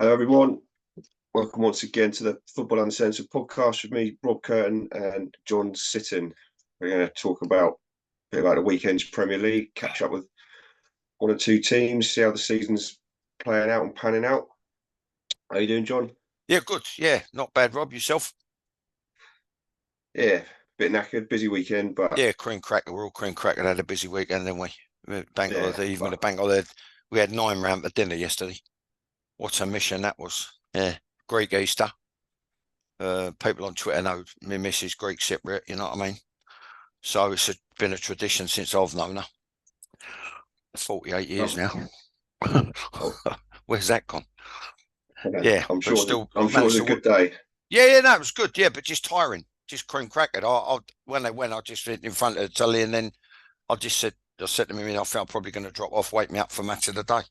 Hello, everyone. Welcome once again to the Football Uncensored podcast with me, Rob Kirton, and John Sitton. We're going to talk about a bit about the weekend's Premier League, catch up with one or two teams, see how the season's playing out and panning out. How you doing, John? Yeah, good. Yeah, not bad, Rob. Yourself? Yeah, bit knackered, busy weekend, but Yeah, cream cracker. We're all cream cracker. Had a busy weekend, didn't we? Bank holiday, even with a but bank holiday. We had 9 round for dinner yesterday. What a mission that was. Yeah, Greek Easter. People on Twitter know me missus Greek Cypriot, you know what I mean? So it's been a tradition since I've known her. 48 years now. Where's that gone? Yeah, I'm but sure still I'm sure it managed was a to good day. Yeah, no, it was good. Yeah, but just tiring. Just cream crackered. When they went, I just sit in front of the telly, and then I said to me, I think I'm probably going to drop off, wake me up for match of the day.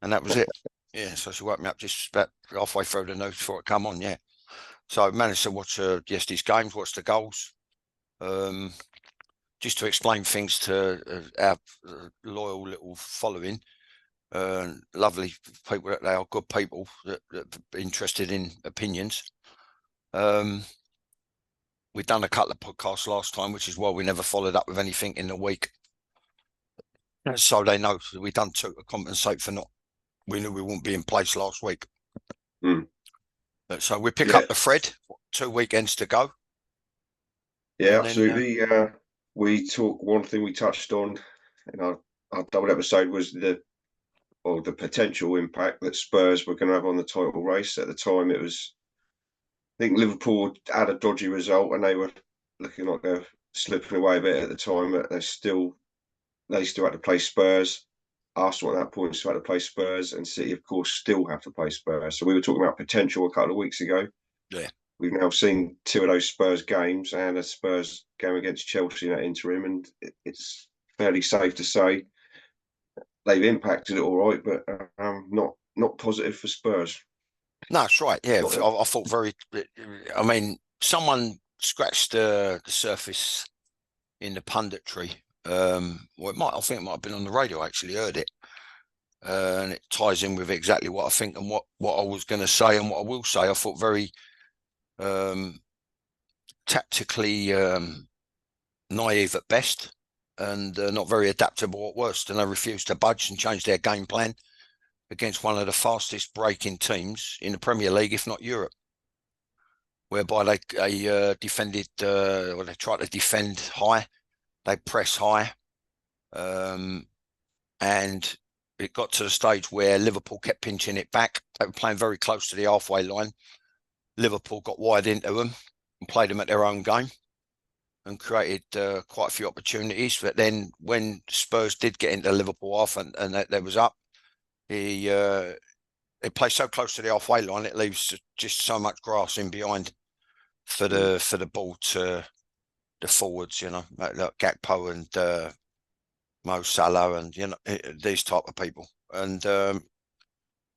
And that was it. Yeah, so she woke me up just about halfway through the news before it come on, yeah. So I managed to watch yesterday's games, watch the goals, just to explain things to our loyal little following. Lovely people that they are, good people that are interested in opinions. We've done a couple of podcasts last time, which is why we never followed up with anything in the week. So they know we've done 2 to compensate for not. We knew we wouldn't be in place last week. So we pick up the thread. 2 weekends to go. Yeah, absolutely. We talk. One thing we touched on in our double episode was the potential impact that Spurs were going to have on the title race. At the time, it was, I think Liverpool had a dodgy result and they were looking like they're slipping away a bit at the time. But they still had to play Spurs. Arsenal at that point still had to play Spurs, and City, of course, still have to play Spurs. So we were talking about potential a couple of weeks ago. Yeah. We've now seen 2 of those Spurs games and a Spurs game against Chelsea in that interim, and it's fairly safe to say they've impacted it all right, but not positive for Spurs. No, that's right. Yeah, I thought very. I mean, someone scratched the surface in the punditry. I think it might have been on the radio. I actually heard it, and it ties in with exactly what I think and what I was going to say and what I will say. I thought very tactically naive at best, and not very adaptable at worst. And they refused to budge and change their game plan against one of the fastest breaking teams in the Premier League, if not Europe, whereby they defended, or they tried to defend high, they press high, and it got to the stage where Liverpool kept pinching it back. They were playing very close to the halfway line. Liverpool got wide into them and played them at their own game and created quite a few opportunities. But then when Spurs did get into Liverpool half and they was up, they play so close to the halfway line, it leaves just so much grass in behind for the ball to the forwards, like Gakpo and Mo Salah and these type of people. And all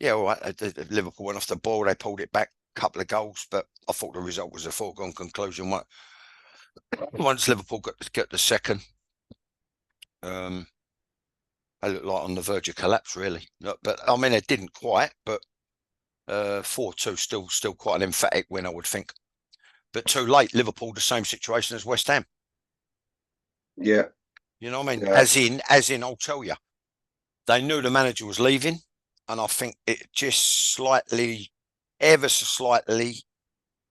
right, Liverpool went off the ball, they pulled it back, a couple of goals, but I thought the result was a foregone conclusion. Once Liverpool got the second, they looked like on the verge of collapse, really. But I mean, it didn't quite. But 4-2 still quite an emphatic win, I would think. But too late. Liverpool, the same situation as West Ham. Yeah, you know what I mean. Yeah. As in, I'll tell you, they knew the manager was leaving, and I think it just ever so slightly.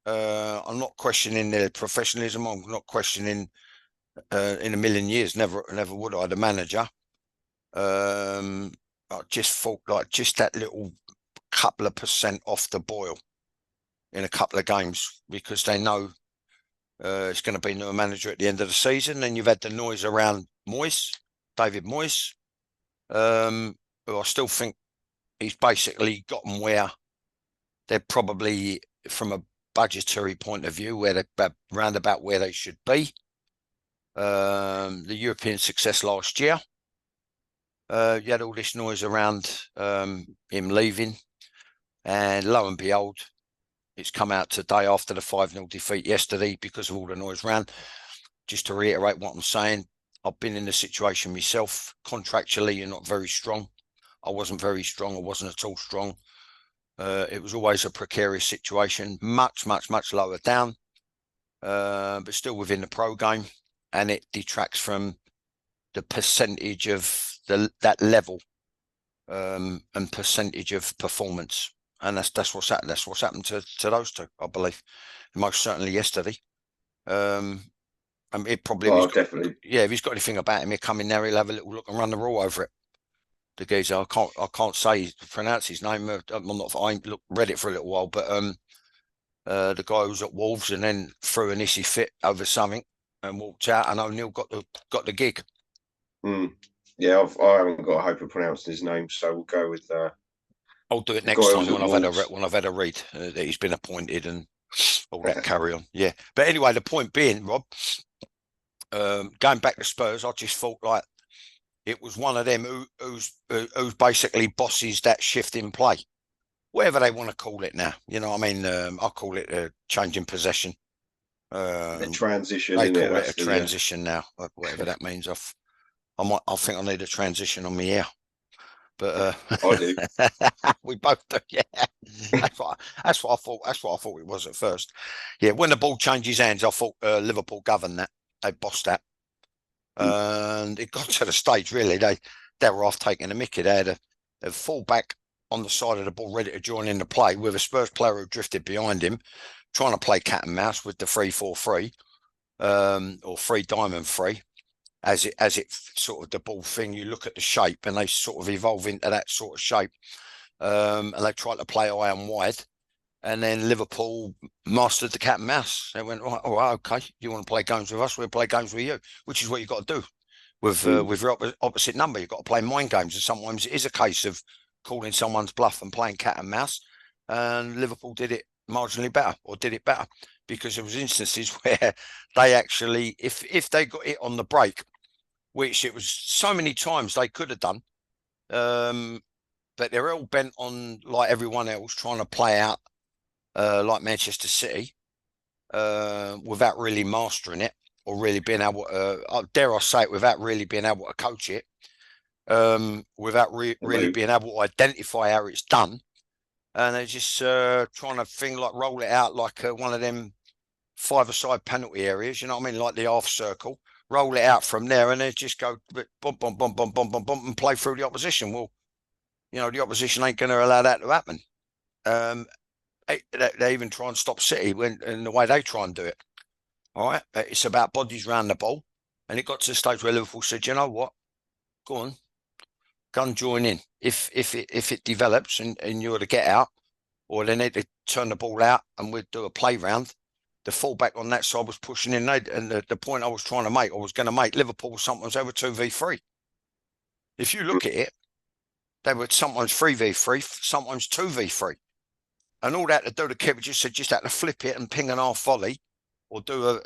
I'm not questioning their professionalism. I'm not questioning in a million years. Never would I. The manager. I just thought like just that little couple of percent off the boil in a couple of games, because they know it's going to be new manager at the end of the season. And you've had the noise around David Moyes, who I still think he's basically gotten where they're probably, from a budgetary point of view, where they're round about where they should be. The European success last year. You had all this noise around him leaving, and lo and behold, it's come out today after the 5-0 defeat yesterday because of all the noise around. Just to reiterate what I'm saying, I've been in the situation myself. Contractually, you're not very strong. I wasn't very strong. I wasn't at all strong. It was always a precarious situation, much lower down, but still within the pro game, and it detracts from the percentage of that level and percentage of performance, and that's what's happened. That's what's happened to those two, I believe, most certainly yesterday. It probably, Definitely. Yeah, if he's got anything about him, he'll come in there, he'll have a little look and run the rule over it. The geezer, I can't say pronounce his name. I ain't read it for a little while, but the guy who was at Wolves and then threw an issy fit over something and walked out, and O'Neill got the gig. Yeah, I haven't got a hope of pronouncing his name, so we'll go with. I'll do it next time when I've had a read that he's been appointed and all that carry on. Yeah, but anyway, the point being, Rob, going back to Spurs, I just thought like it was one of them who's basically bosses that shift in play, whatever they want to call it now. You know what I mean? I call it a change in possession. A transition. They call it a transition now, whatever that means. I think I need a transition on me ear. But I do. we both do. Yeah, that's what I thought. That's what I thought it was at first. Yeah, when the ball changes hands, I thought Liverpool governed that. They bossed that, and it got to the stage really they were off taking a mickey. They had a full back on the side of the ball ready to join in the play with a Spurs player who drifted behind him, trying to play cat and mouse with the 3-4-3 or 3-diamond-3. As it sort of the ball thing, you look at the shape and they sort of evolve into that sort of shape, and they try to play high and wide, and then Liverpool mastered the cat and mouse. They went, all right, okay, you want to play games with us, we'll play games with you, which is what you've got to do with your opposite number. You've got to play mind games, and sometimes it is a case of calling someone's bluff and playing cat and mouse, and Liverpool did it marginally better, or did it better, because there was instances where they actually, if they got it on the break, which it was so many times they could have done, but they're all bent on, like everyone else, trying to play out like Manchester City without really mastering it, or really being able to, dare I say it, without really being able to coach it, without really being able to identify how it's done. And they're just trying to roll it out like one of them five-a-side penalty areas, you know what I mean, like the half circle. Roll it out from there, and then just go bump, bump, bump, bump, bump, bump, bump, and play through the opposition. Well, you know, the opposition ain't going to allow that to happen. They even try and stop City in the way they try and do it. All right, it's about bodies round the ball, and it got to the stage where Liverpool said, you know what, go on, join in. If it develops and you're to get out, or they need to turn the ball out, and we'd do a play round. The fullback on that side was pushing in, and the point I was going to make, Liverpool sometimes over 2v3. If you look at it, they were sometimes 3v3, sometimes 2v3. And all that to do, the keeper just had to flip it and ping an half volley, or do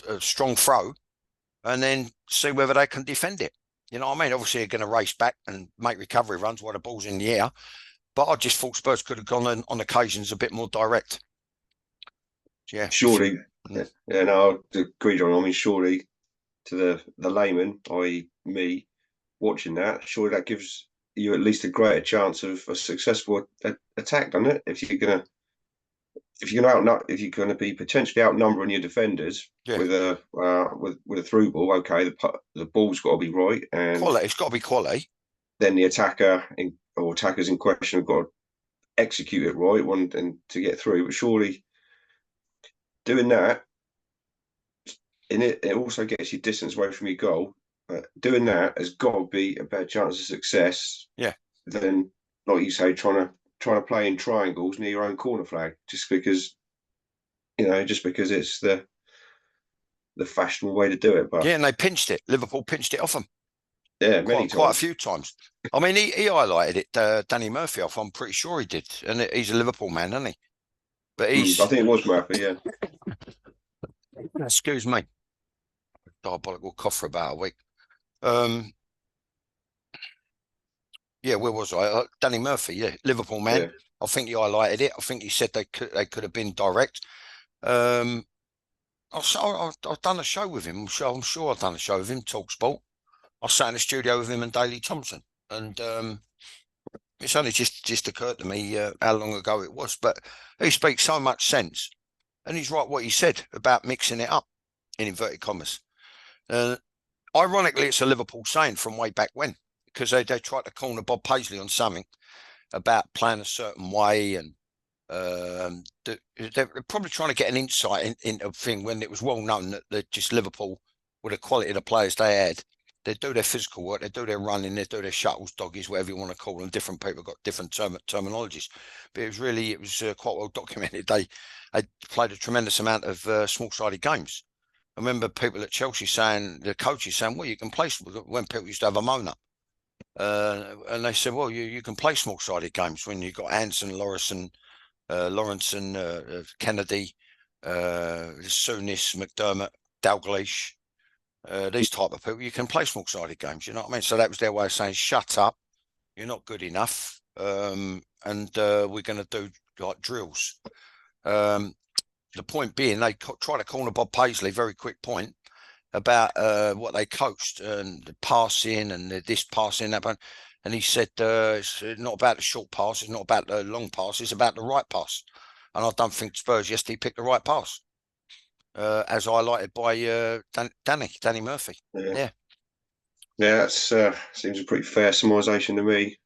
a strong throw, and then see whether they can defend it. You know what I mean? Obviously, they're going to race back and make recovery runs while the ball's in the air. But I just thought Spurs could have gone on occasions a bit more direct. Yeah, surely. Yeah, no, I agree, John. I mean, surely to the layman, i.e., me, watching that, surely that gives you at least a greater chance of a successful attack, doesn't it? If you're going to be potentially outnumbering your defenders with a through ball, okay, the ball's got to be right, and quality. It's got to be quality. Then the attackers in question have got to execute it right and to get through. But surely doing that, it also gets you distance away from your goal. Doing that has got to be a better chance of success. Yeah. Than, like you say, trying to play in triangles near your own corner flag, just because it's the fashionable way to do it. But yeah, and they pinched it. Liverpool pinched it off them. Yeah, quite a few times. I mean, he highlighted it. Danny Murphy off. I'm pretty sure he did, and he's a Liverpool man, isn't he? But I think it was Murphy. Yeah. Excuse me. Diabolical cough for about a week. Yeah, where was I? Danny Murphy, yeah, Liverpool man. Yeah. I think he highlighted it. I think he said they could have been direct. I've done a show with him. I'm sure I've done a show with him, Talk Sport. I sat in the studio with him and Daley Thompson, and It's only just occurred to me how long ago it was, but he speaks so much sense, and he's right what he said about mixing it up in inverted commas. Uh, Ironically, it's a Liverpool saying from way back when, because they tried to corner Bob Paisley on something about playing a certain way, and they're probably trying to get an insight into a thing when it was well known that just Liverpool, with the quality of the players they had, they do their physical work, they do their running, they do their shuttles, doggies, whatever you want to call them. Different people got different terminologies, but it was quite well documented. They played a tremendous amount of small-sided games. I remember people at Chelsea saying, the coaches saying, well, you can play, when people used to have a moan up. And they said, well, you can play small-sided games when you've got Anson, Lawrence, Kennedy, Souness, McDermott, Dalglish, these type of people. You can play small-sided games, you know what I mean? So that was their way of saying, shut up, you're not good enough, and we're going to do like drills. The point being, they try to corner Bob Paisley, very quick point, about what they coached and the passing and this passing, that one. And he said, it's not about the short pass, it's not about the long pass, it's about the right pass. And I don't think Spurs yesterday picked the right pass, as highlighted by Danny Murphy. Yeah. Yeah, that's seems a pretty fair summarisation to me.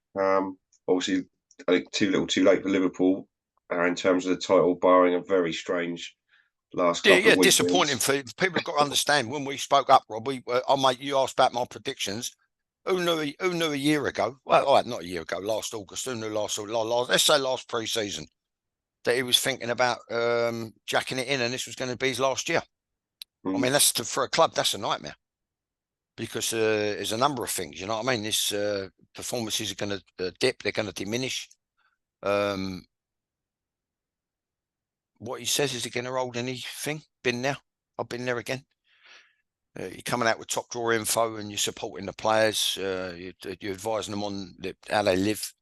Obviously, I think too little, too late for Liverpool in terms of the title, barring a very strange last couple of disappointing weekends. for people. Have got to understand when we spoke up, Rob. You asked about my predictions. Who knew a year ago? Well, all right, not a year ago, last August. Who knew last let's say last pre-season, that he was thinking about jacking it in, and this was going to be his last year. I mean, for a club, that's a nightmare, because there's a number of things. You know what I mean? This performances are going to dip. They're going to diminish. What he says, is he going to hold anything? Been there. I've been there again. You're coming out with top drawer info, and you're supporting the players. You're advising them on how they live,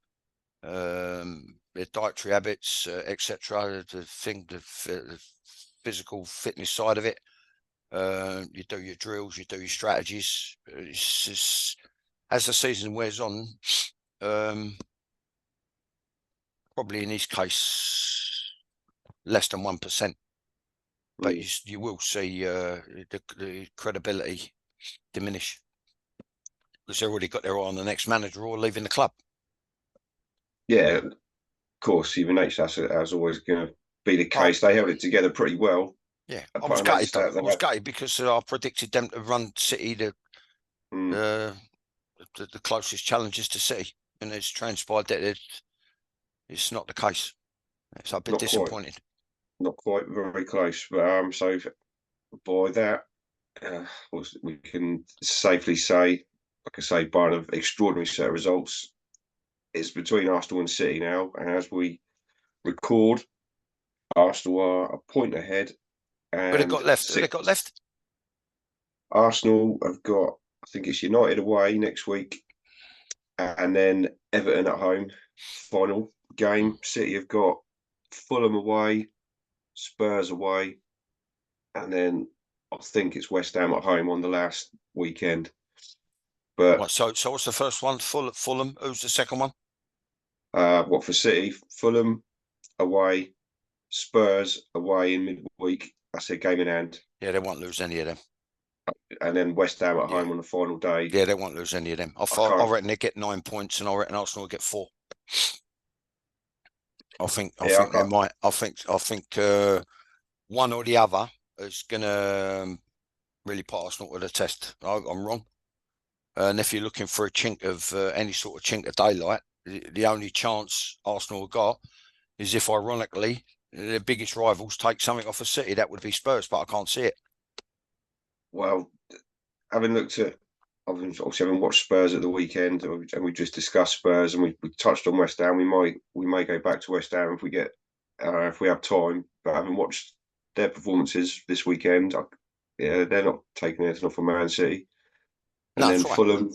their dietary habits, etc. The physical fitness side of it. You do your drills, you do your strategies. It's just, as the season wears on, probably in his case, less than 1%. But you will see the credibility diminish, because they've already got their eye on the next manager or leaving the club. Yeah, of course, human nature, that's always going to be the case. They held it together pretty well. Yeah, I was gutted though. I was gutted because I predicted them to run City the closest challenges to City, and it's transpired that it's not the case. It's a bit disappointing. Not quite very close, but so by that, we can safely say, like I say, by an extraordinary set of results, it's between Arsenal and City now. And as we record, Arsenal are a point ahead. And but they got left. They got left. Arsenal have got, I think it's United away next week, and then Everton at home. Final game. City have got Fulham away, Spurs away, and then I think it's West Ham at home on the last weekend. But so what's the first one? Fulham. Who's the second one? What for City? Fulham away, Spurs away in midweek. That's their game in hand. Yeah, they won't lose any of them. And then West Ham at home on the final day. Yeah, they won't lose any of them. I reckon they get 9 points, and I reckon Arsenal will get 4. I think they might. I think one or the other is going to really put Arsenal to the test. I'm wrong. And if you're looking for a chink of any sort of chink of daylight, the only chance Arsenal have got is if, ironically, their biggest rivals take something off of City. That would be Spurs, but I can't see it. Well, having looked at, obviously having watched Spurs at the weekend, and we just discussed Spurs, and we touched on West Ham. We may go back to West Ham if we get if we have time. But having watched their performances this weekend, yeah, they're not taking anything off of Man City. And then Fulham,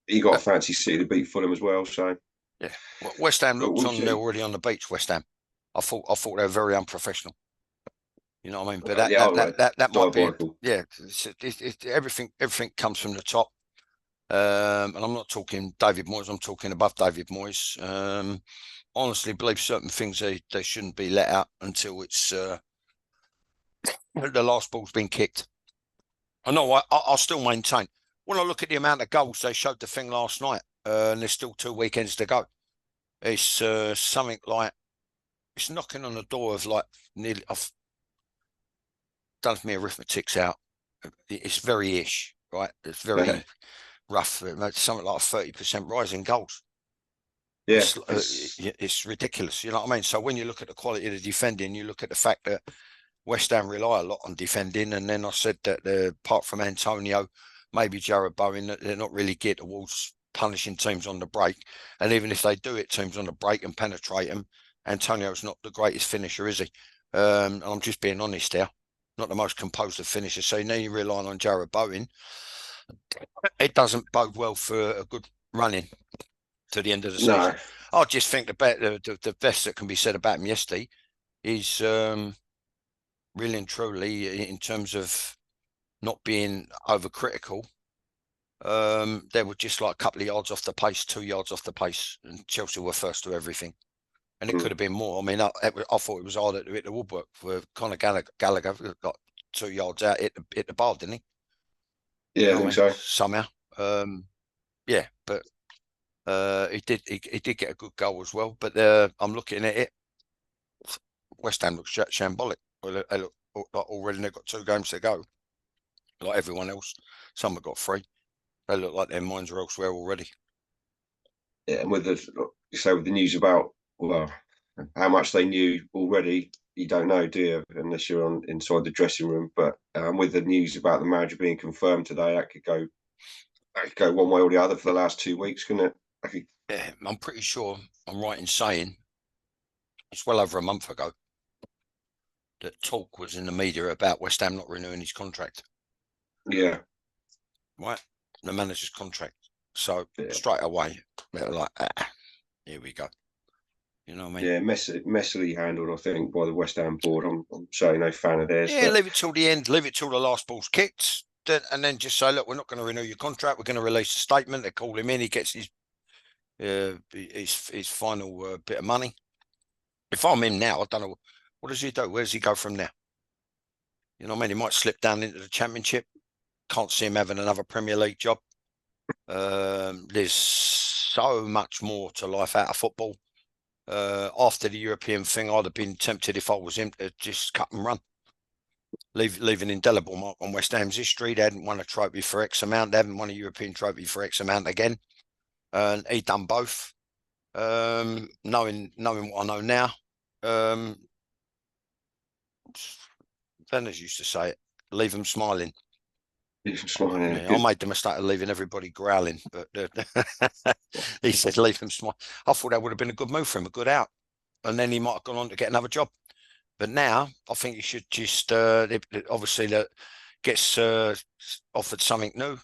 you got to fancy City to beat Fulham as well. So yeah, well, West Ham looked on. They're already on the beach. West Ham. I thought they were very unprofessional. You know what I mean? But that might be, yeah. Everything comes from the top. And I'm not talking David Moyes, I'm talking above David Moyes. Honestly believe certain things they shouldn't be let out until it's the last ball's been kicked. I know I'll still maintain, when I look at the amount of goals they showed the thing last night, and there's still 2 weekends to go, it's something like, it's knocking on the door of like nearly, I've done if my arithmetic's out, it's very ish, right? It's very rough. It's something like a 30% rise in goals. Yeah, It's ridiculous. You know what I mean? So when you look at the quality of the defending, you look at the fact that West Ham rely a lot on defending. And then I said that apart from Antonio, maybe Jared Bowen, that they're not really geared towards punishing teams on the break. And even if they do hit teams on the break and penetrate them, Antonio's not the greatest finisher, is he? And I'm just being honest here. Not the most composed of finishers. So now you're relying on Jared Bowen. It doesn't bode well for a good running to the end of the season. no. I just think the best that can be said about him yesterday is really and truly in terms of not being overcritical. They were just like a couple of yards off the pace, 2 yards off the pace, and Chelsea were first to everything. And it could have been more. I mean, I thought it was harder to hit the woodwork for Conor Gallagher. Got 2 yards out, hit the bar, didn't he? Yeah, I think so. Somehow. Yeah, but he did get a good goal as well. But I'm looking at it. West Ham looks shambolic. They look like already they've got 2 games to go. Like everyone else, some have got 3. They look like their minds are elsewhere already. Yeah, and with the news about, well, how much they knew already, you don't know, do you? Unless you're inside the dressing room. But with the news about the manager being confirmed today, that could go one way or the other for the last 2 weeks, couldn't it? Yeah, I'm pretty sure I'm right in saying it's well over a month ago that talk was in the media about West Ham not renewing his contract. Yeah. Right? The manager's contract. So straight away, they're like, here we go. You know what I Yeah, mean? messily handled, I think, by the West Ham board. I'm certainly no fan of theirs. Yeah, leave it till the end. Leave it till the last ball's kicked. And then just say, look, we're not going to renew your contract. We're going to release a statement. They call him in. He gets his final bit of money. If I'm in now, I don't know. What does he do? Where does he go from now? You know what I mean? He might slip down into the Championship. Can't see him having another Premier League job. There's so much more to life out of football. After the European thing, I'd have been tempted if I was him to just cut and run. Leave an indelible mark on West Ham's history. They hadn't won a trophy for X amount. They haven't won a European trophy for X amount again. And he done both. Knowing what I know now, Venners used to say it, leave them smiling. Smiling. Yeah, I made the mistake of leaving everybody growling, but he said leave them smiling. I thought that would have been a good move for him, a good out. And then he might have gone on to get another job. But now I think he should just obviously that gets offered something new.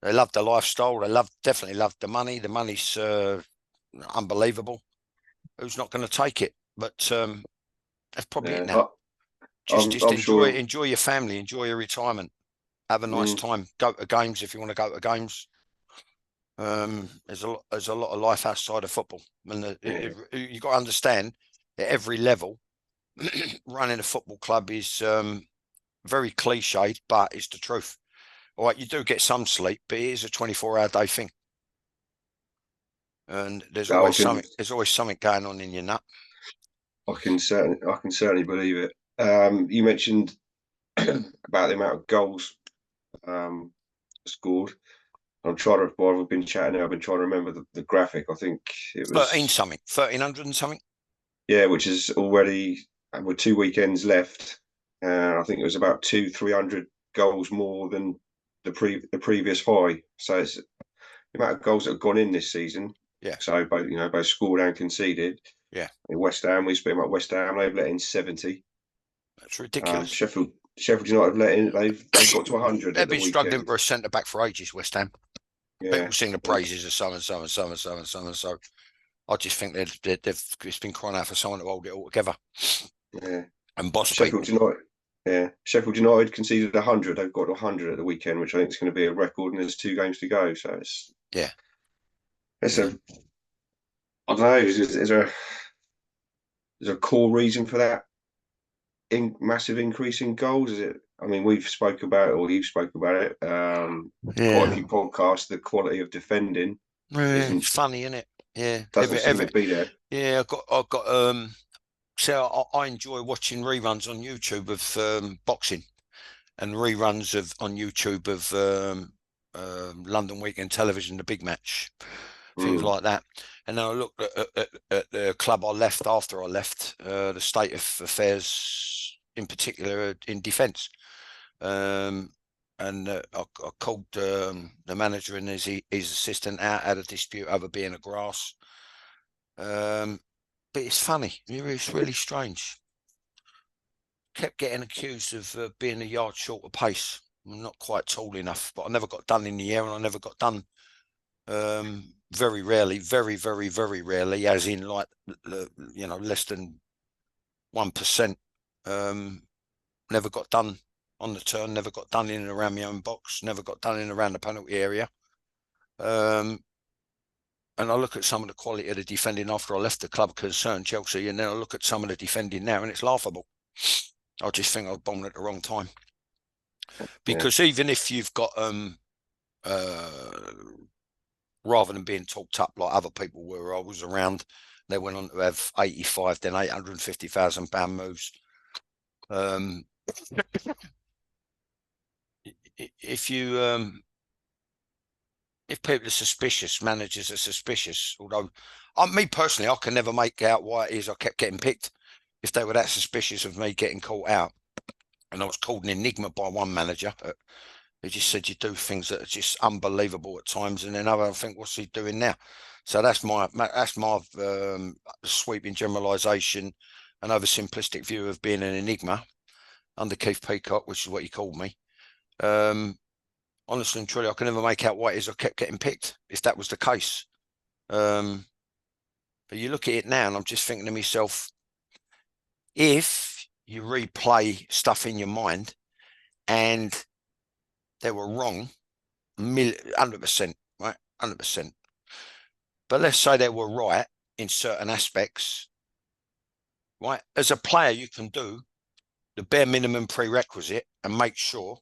They love the lifestyle. They definitely love the money. The money's unbelievable. Who's not going to take it? But that's probably it now. Just enjoy your family, enjoy your retirement, have a nice time. Go to games if you want to go to games. There's a lot of life outside of football, and you got to understand at every level. Running a football club is very cliched, but it's the truth. All right, you do get some sleep, but it is a 24-hour day thing, and there's always something going on in your nut. I can certainly believe it. You mentioned about the amount of goals scored. I'm trying to, while we've been chatting now, I've been trying to remember the graphic. I think it was 1,300 and something. Yeah, which is already with 2 weekends left. I think it was about 200-300 goals more than the previous high. So it's the amount of goals that have gone in this season. Yeah. So both scored and conceded. Yeah. In West Ham, we speak about West Ham. They've let in 70. That's ridiculous. Sheffield United let in. They've got to 100. They've been struggling for a centre back for ages. West Ham. Yeah. People sing the praises of so and so and so and so and so and so. I just think they've been crying out for someone to hold it all together. Yeah. And boss Sheffield people. Yeah, Sheffield United conceded 100. They've got 100 at the weekend, which I think is going to be a record, and there's 2 games to go. So Yeah, it's yeah. a I don't know. Is there a core reason for that massive increase in goals? Is it? I mean, we've spoke about it, or you've spoke about it. Quite a Yeah. few podcasts. The quality of defending Yeah, isn't it's funny, isn't it? Yeah. doesn't seem to be there. Yeah, I got so I enjoy watching reruns on YouTube of boxing and reruns of on YouTube of London Weekend Television, the big match, things Mm, like that. And then I looked at the club I left after I left, the state of affairs in particular in defence. Um, and I called the manager and his assistant out, had a dispute over being a grass. But it's funny. It's really strange. Kept getting accused of being a yard short of pace. I'm not quite tall enough, but I never got done in the air, and I never got done. Very rarely, very rarely, as in like less than 1%. Never got done on the turn. Never got done in and around my own box. Never got done in and around the penalty area. And I look at some of the quality of the defending after I left the club concerned, Chelsea, and then I look at some of the defending now, and it's laughable. I just think I was bombed at the wrong time. yeah, Because even if you've got uh, rather than being talked up like other people were, I was around. They went on to have 85, then £850,000 moves. If you if people are suspicious, managers are suspicious. Although, me personally, I can never make out why it is I kept getting picked. If they were that suspicious of me getting caught out, and I was called an enigma by one manager. He just said you do things that are just unbelievable at times, and then I think, what's he doing now? So that's my sweeping generalisation, an oversimplistic view of being an enigma under Keith Peacock, which is what he called me. Honestly and truly, I can never make out why it is I kept getting picked, if that was the case. But you look at it now, and I'm just thinking to myself, if you replay stuff in your mind and they were wrong, 100%, right? 100%. But let's say they were right in certain aspects, right? As a player, you can do the bare minimum prerequisite and make sure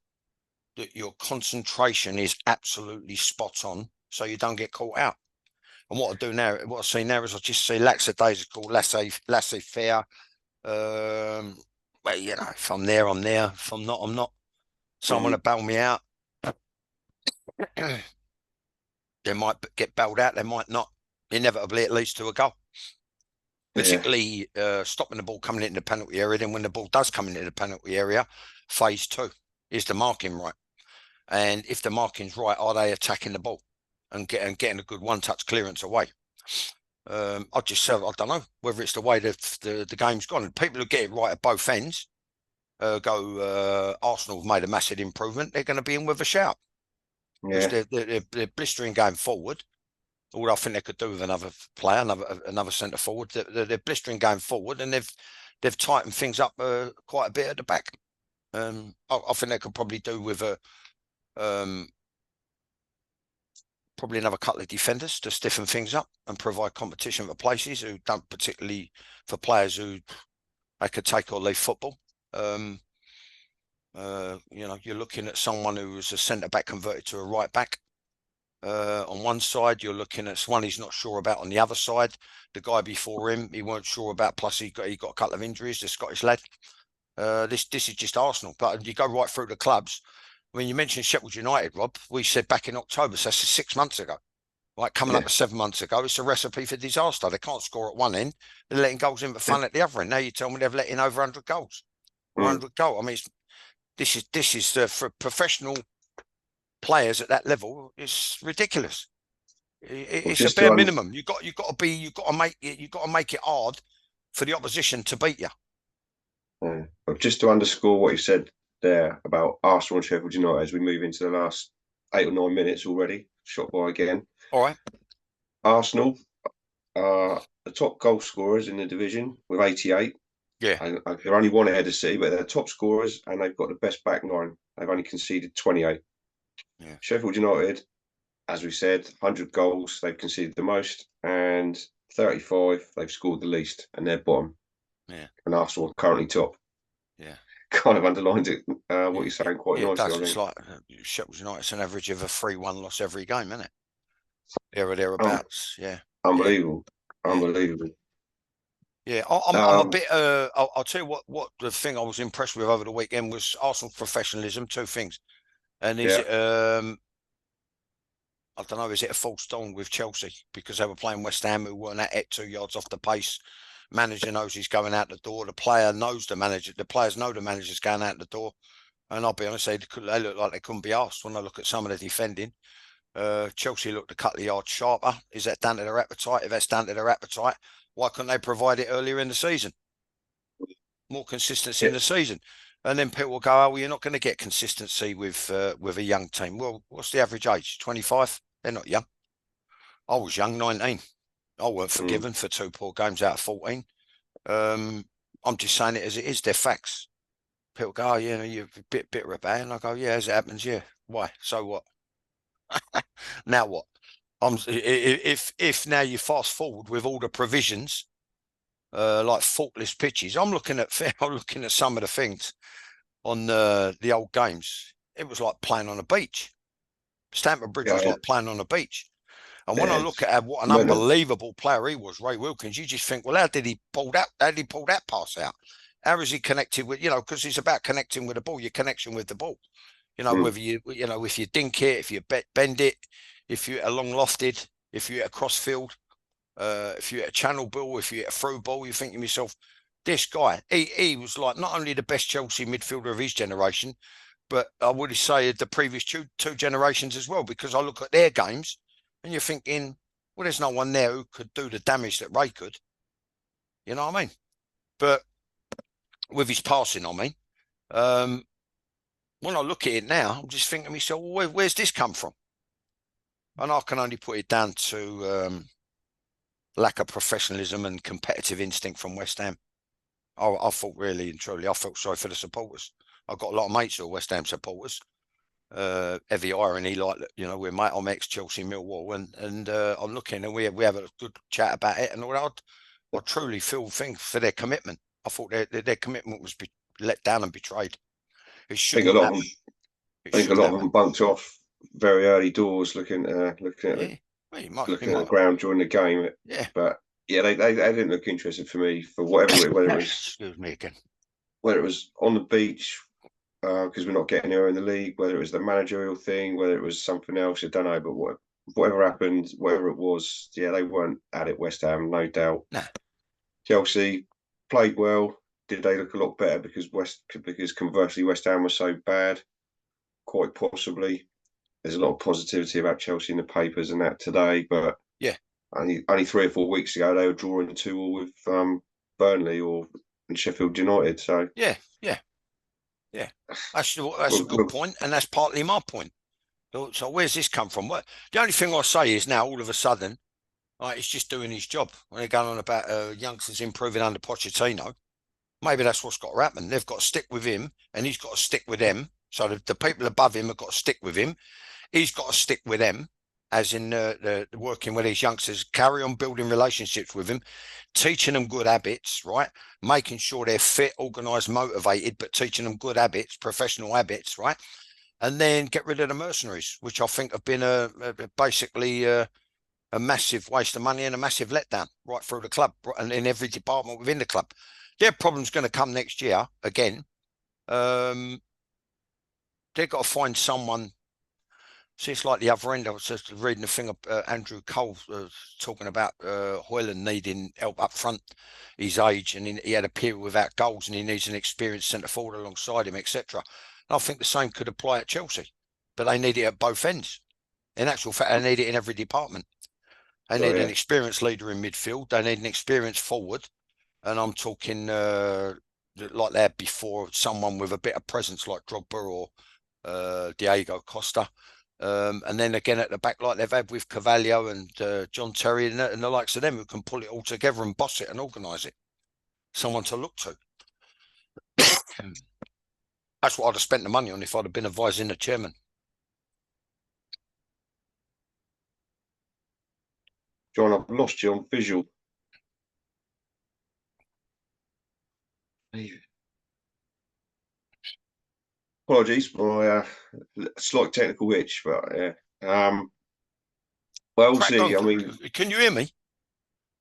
that your concentration is absolutely spot on so you don't get caught out. And what I do now, what I see now is I just see lackadaisical, laissez-faire. Well, if I'm there, I'm there. If I'm not, I'm not. Someone to mm, bail me out. They might get bailed out. They might not. Inevitably, it leads to a goal. yeah, Particularly stopping the ball coming into the penalty area. Then when the ball does come into the penalty area, phase 2 is the marking right. And if the marking's right, are they attacking the ball and getting a good one-touch clearance away? I just said, I don't know whether it's the way that the game's gone. And people who get it right at both ends Arsenal have made a massive improvement. They're going to be in with a shout because yeah. they're blistering going forward. All I think they could do with another player, another centre forward. They're blistering going forward, and they've tightened things up quite a bit at the back. I think they could probably do with probably another couple of defenders to stiffen things up and provide competition for places who don't particularly for players who they could take or leave football. You're looking at someone who was a centre back converted to a right back. On one side, you're looking at one he's not sure about on the other side. The guy before him, he weren't sure about. Plus, he got a couple of injuries. The Scottish lad. This is just Arsenal. But you go right through the clubs. I mean, you mentioned Sheffield United, Rob. We said back in October, so that's 6 months ago. Right, coming up Yeah. to 7 months ago, it's a recipe for disaster. They can't score at one end. They're letting goals in for fun at the other end. Now you tell me they've let in over 100 goals or Mm. 100 goals. I mean, this is for professional players at that level. It's ridiculous. Well, It's a just bare to minimum. You got to make it hard for the opposition to beat you. but just to underscore what you said there about Arsenal and Sheffield United as we move into the last 8 or 9 minutes already, shot by again. All right. Arsenal are the top goal scorers in the division with 88. Yeah. And they're only one ahead of City, but they're top scorers and they've got the best back line. They've only conceded 28. Yeah. Sheffield United, as we said, 100 goals, they've conceded the most, and 35, they've scored the least, and they're bottom. Yeah. And Arsenal are currently top. Yeah. Kind of underlines it, what Yeah. you're saying quite Yeah, it nicely, does. I It's think. like Sheffield United's an average of a 3-1 loss every game, isn't it? There or Um, thereabouts. Yeah. Yeah. unbelievable. Yeah. Unbelievable. Yeah, I'm a Um, bit. I'll tell you what the thing I was impressed with over the weekend was Arsenal's professionalism. Two things, and is yeah, it I don't know, is it a false dawn with Chelsea because they were playing West Ham who weren't at 2 yards off the pace. Manager knows he's going out the door. The player knows the manager. The players know the manager's going out the door. And I'll be honest, they look like they couldn't be asked when I look at some of the defending. Chelsea looked a couple of yards sharper. Is that down to their appetite? If that's down to their appetite, why couldn't they provide it earlier in the season? More consistency yeah, in the season. And then people will go, oh, well, you're not going to get consistency with a young team. Well, what's the average age? 25? They're not young. I was young, 19. I weren't mm, forgiven for 2 poor games out of 14. I'm just saying it as it is. They're facts. People go, oh, you know, you're a bit bitter about it. And I go, yeah, as it happens, yeah. Why? So what? Now what? If now you fast forward with all the provisions, like faultless pitches, I'm looking at I'm looking at some of the things on the old games. It was like playing on a beach. Stamford Bridge was yeah, like playing on a beach. And when I yeah. look at what an Mental. unbelievable player he was, Ray Wilkins, you just think, well, how did he pull that? How did he pull that pass out? How is he connected with, because it's about connecting with the ball, your connection with the ball. Mm, Whether if you dink it, if you bend it, if you're a long lofted, if you're a crossfield, if you're a channel ball, if you're a through ball, you think to yourself, this guy, he was like not only the best Chelsea midfielder of his generation, but I would say the previous two generations as well, because I look at their games and you're thinking, well, there's no one there who could do the damage that Ray could. You know what I mean? But with his passing, um, when I look at it now, I'm just thinking to myself, well, where's this come from? And I can only put it down to lack of professionalism and competitive instinct from West Ham. I thought really and truly, I felt sorry for the supporters. I've got a lot of mates who are West Ham supporters. Heavy irony, like I'm ex-Chelsea Millwall, and I'm looking and we have a good chat about it, and I truly feel things for their commitment. I thought their commitment was let down and betrayed. It I think a shouldn't lot of them. happen. It I think a shouldn't lot of happen. them bunked off very early doors, Yeah, well, you looking at the might, ground during the game. yeah. But yeah, they didn't look interested for me for whatever whether it was Excuse me again. on the beach because we're not getting anywhere in the league, whether it was the managerial thing, whether it was something else, I don't know. But whatever happened, whatever it was, yeah, they weren't at it. West Ham, no doubt. Nah, Chelsea played well. Did they look a lot better because conversely West Ham was so bad? Quite possibly. There's a lot of positivity about Chelsea in the papers and that today, but yeah, only 3 or 4 weeks ago they were drawing 2-2 with Burnley and Sheffield United. So yeah, yeah, yeah. That's a we'll, good we'll, point, and that's partly my point. So where's this come from? What the only thing I say is now all of a sudden, like, he's just doing his job. When they're going on about youngsters improving under Pochettino, maybe that's what's got to happen. They've got to stick with him, and he's got to stick with them. So the people above him have got to stick with him. He's got to stick with them, as in the working with these youngsters, carry on building relationships with him, teaching them good habits, right? Making sure they're fit, organised, motivated, but teaching them good habits, professional habits, right? And then get rid of the mercenaries, which I think have been basically a massive waste of money and a massive letdown right through the club and in every department within the club. Their problem's going to come next year again. They've got to find someone. See, it's like the other end. I was just reading a thing of Andrew Cole talking about Hoyland needing help up front, his age, and he had a period without goals, and he needs an experienced centre forward alongside him, etc. I think the same could apply at Chelsea, but they need it at both ends. In actual fact, they need it in every department. They oh need an yeah, experienced leader in midfield. They need an experienced forward, and I'm talking like they had before, someone with a bit of presence like Drogba or Diego Costa. And then again at the back, like they've had with Carvalho and John Terry and the likes of them, who can pull it all together and boss it and organise it. Someone to look to. That's what I'd have spent the money on if I'd have been advising the chairman. John, I've lost you on visual. Apologies, my slight technical glitch, but yeah. Well, we'll Crack see. on. I mean, Can you hear me?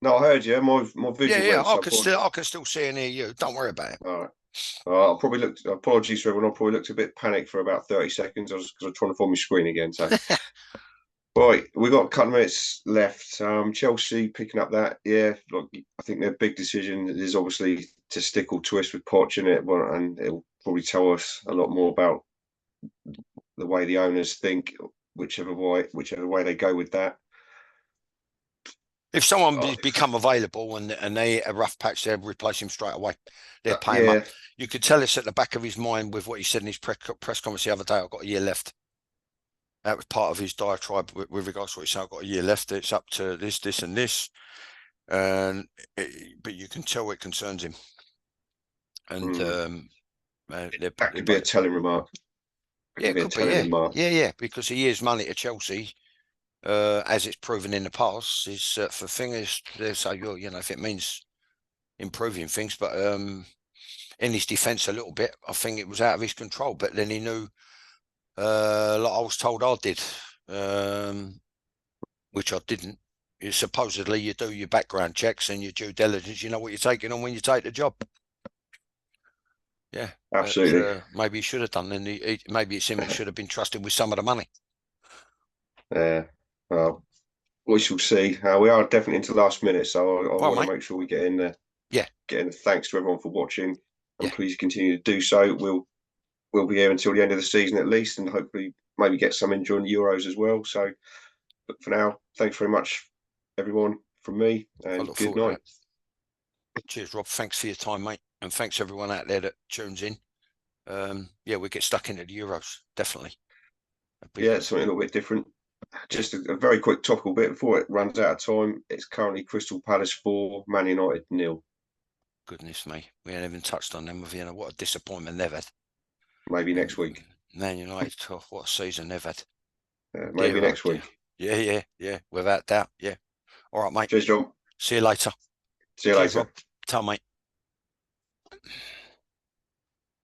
no, I heard you. My Yeah, visual yeah. went. So I can still see and hear you. Don't worry about it. all right. I probably looked. Apologies for everyone. I probably looked a bit panicked for about 30 seconds. I was trying to find my screen again. So, right, we got a couple of minutes left. Chelsea picking up that. Yeah, look, I think their big decision is obviously to stick or twist with Poch in it, and it'll probably tell us a lot more about the way the owners think, whichever way they go with that. If someone become available and they a rough patch, they'll replace him straight away. They'll pay him up. You could tell us at the back of his mind with what he said in his press conference the other day. I've got a year left. That was part of his diatribe with regards to what he said. I've got a year left. It's up to this, this, and this. But you can tell it concerns him. And that could be a telling remark. Yeah, it could be. Yeah, because he is money to Chelsea. As it's proven in the past, is for things. So if it means improving things, but in his defence a little bit, I think it was out of his control. But then he knew, like I was told I did, which I didn't. Supposedly you do your background checks and your due diligence. You know what you're taking on when you take the job. Yeah, absolutely. Maybe he should have done. And maybe it's him that should have been trusted with some of the money. Yeah. Well, we shall see. We are definitely into the last minute, so I want to make sure we get in there. Yeah. Get in. Thanks to everyone for watching, and yeah. please continue to do so. We'll be here until the end of the season at least, and hopefully maybe get some in during the Euros as well. So, but for now, thanks very much, everyone, from me, and good night. Cheers, Rob. Thanks for your time, mate, and thanks everyone out there that tunes in. Yeah, we get stuck into the Euros, definitely. Yeah, something a little bit different. Just a very quick topical bit before it runs out of time. It's currently Crystal Palace 4, Man United 0. Goodness me, we haven't even touched on them. What a disappointment they've had. Maybe next week. Man United, what a season they've had. Maybe next week. Yeah, without doubt. Yeah. All right, mate. Cheers, John. See you later. See you later. Rob. Tell mate.